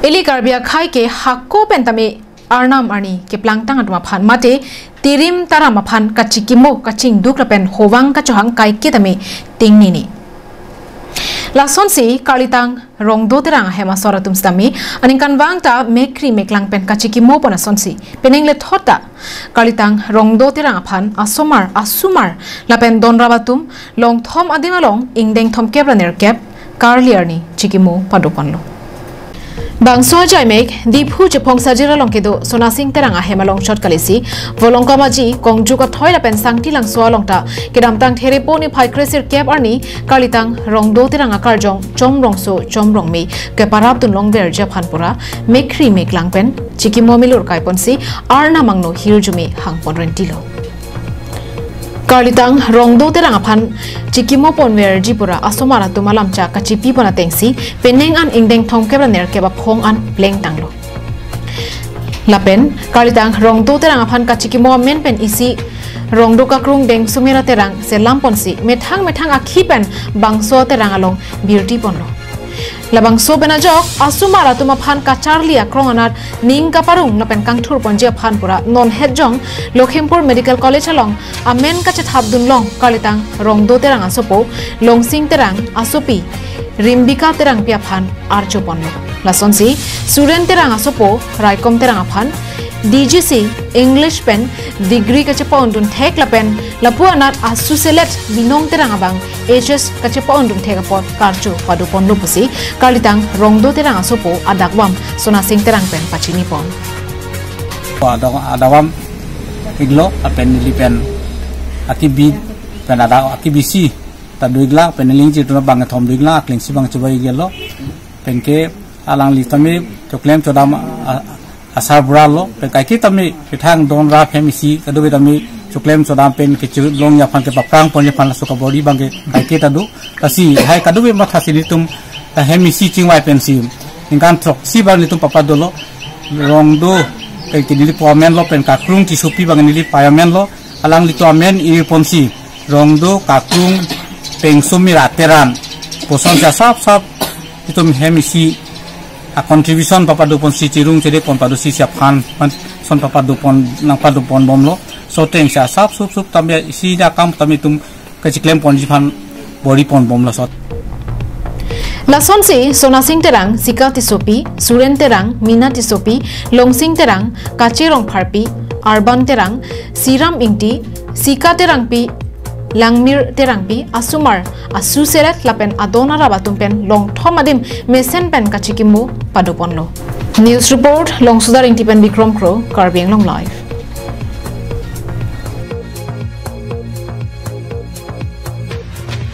Eli Garbia Kai ke Hakko Pentame Arnam Arni ke Plangtang at Mapan Mate Tirim Taramapan Kachikimo Kaching Duklapen Hovang Kachohang Kai Kitame Ting Nini. Lason si Kalitang Rongdo Terang Hema Soratum Stami Aning Kanwang ta Mekri Meklang Pen Kachikimo Ponason si Peneng Let Hota Kalitang Rongdo Terang Apan Asumar Lapen Don Rabatum Long Tom Adimalong Ingdeng Tom Kebraner Kep Karliarni Chikimo Padopanlo Bangso Jaimek Diphu Japong Sajira Longkedo Sonasing Teranga Hemalong Shot Kalisi Volongka Maji Kongjuka Toila Pen Sangti Lang Swalongta Kedamtang Tereponi Pai Kresir Kep Arni Kalitang Rongdo Teranga Karjong Chom Rongso Chom Rongmi Keparaptun Longber Japanpura Mekri Meklang Pen Chikimo Milur Kaiponsi Arna Mangno Hirjumi Hangpon Rentilo Kalitang Rongdo Terang Apan Chikimo Ponwer Jipura Asomara Tumalamcha Kachipi Pona Tengsi Peneng an Ingdeng Thong Kebraner Keba Khong an Pleng Tanglo Lapen Kalitang Rongdo Terang Apan Kachikimo Men Pen Isi Rongdo Kakrung Deng Sumira Terang Selam Ponsi Methang Akipen Bangso Terang Along Beauty Ponlo Labang so benajok asumara tumapan kacharlia kronganat ning kaparung lapen kangthur ponjia phanpura non hedjong Lokhimpur Medical College along amen kachet habdun long kalitang Rongdo Terang asopo longsing terang asopi rimbika terang pia phan archo ponlo lasonsi Suren Terang asopo raikom terang aphan DGC English pen degree kachepa undun thek lapen lapuanat asuselet binong terang abang HS kachepa undun thek apot karchu padupon lupusi Kalitang Rongdo Terang asopo adakwam sonasing terang pen pachini pon adawam iglo apen lipen akibi pen ada akibisi taduigla pen lingji tuna bang thom duigla klingsi bang chubai gelo penke alang litami toklem chodam asar buralo pekai kita mi pitang don ra femisi kadu bitami cuklem sodam pen kecil long ya pan ke paprang pon ya pan suka body bangke kai kita du kasi hai kadu be matha sinitum ta hemisi chingwai pensi ingkan trok si bar litum papa dolo Rongdo kai kini pomen lo pen kakrung ti supi bang ni payamen lo alang litu amen i ponsi Rongdo kakrung peng sumira teran poson sa sap itum hemisi a contribution papa dupon si cirung cede pon padu si siap han son papa dupon nang padu pon bomlo so teng sa sap sup tambe si ja kam tami tum kaciklem pon jipan bori pon bomlo sot Lason si Sonasing Terang Sikati Sopi Suren Terang Minati Sopi Longsing Terang Kachirong Pharpi Arban Terang Siram Ingti Sika Terang pi Langmir Terangpi Asumar Asuselet Lapen Adona Rabatumpen Long Thomadim Mesen Pen Kachikimu Paduponlo News Report Long Sudar Intipen Bikrom Kro Karbiang Long Live